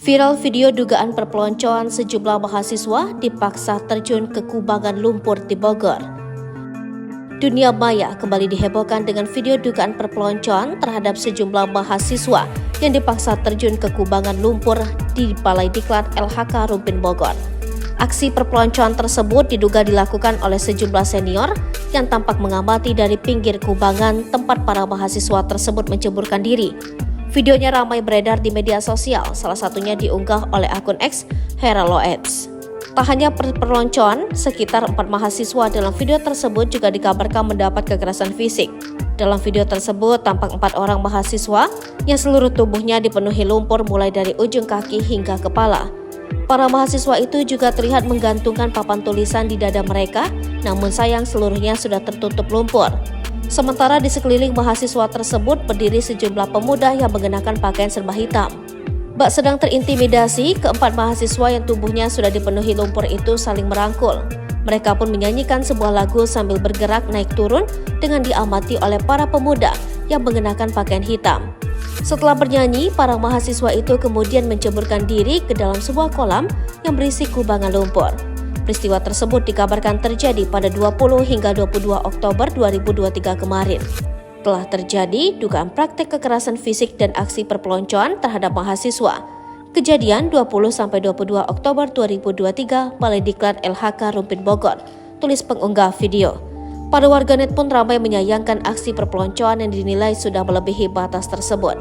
Viral video dugaan perpeloncoan sejumlah mahasiswa dipaksa terjun ke kubangan lumpur di Bogor. Dunia maya kembali dihebohkan dengan video dugaan perpeloncoan terhadap sejumlah mahasiswa yang dipaksa terjun ke kubangan lumpur di Balai Diklat LHK Rumpin Bogor. Aksi perpeloncoan tersebut diduga dilakukan oleh sejumlah senior yang tampak mengamati dari pinggir kubangan tempat para mahasiswa tersebut menceburkan diri. Videonya ramai beredar di media sosial, salah satunya diunggah oleh akun X Heraloeds. Tak hanya perpeloncoan, sekitar 4 mahasiswa dalam video tersebut juga dikabarkan mendapat kekerasan fisik. Dalam video tersebut tampak 4 orang mahasiswa yang seluruh tubuhnya dipenuhi lumpur mulai dari ujung kaki hingga kepala. Para mahasiswa itu juga terlihat menggantungkan papan tulisan di dada mereka, namun sayang seluruhnya sudah tertutup lumpur. Sementara di sekeliling mahasiswa tersebut berdiri sejumlah pemuda yang mengenakan pakaian serba hitam. Bak sedang terintimidasi, keempat mahasiswa yang tubuhnya sudah dipenuhi lumpur itu saling merangkul. Mereka pun menyanyikan sebuah lagu sambil bergerak naik turun dengan diamati oleh para pemuda yang mengenakan pakaian hitam. Setelah bernyanyi, para mahasiswa itu kemudian menceburkan diri ke dalam sebuah kolam yang berisi kubangan lumpur. Peristiwa tersebut dikabarkan terjadi pada 20 hingga 22 Oktober 2023 kemarin. Telah terjadi dugaan praktek kekerasan fisik dan aksi perpeloncoan terhadap mahasiswa. Kejadian 20-22 Oktober 2023 Balai Diklat LHK Rumpin Bogor, tulis pengunggah video. Para warganet pun ramai menyayangkan aksi perpeloncoan yang dinilai sudah melebihi batas tersebut.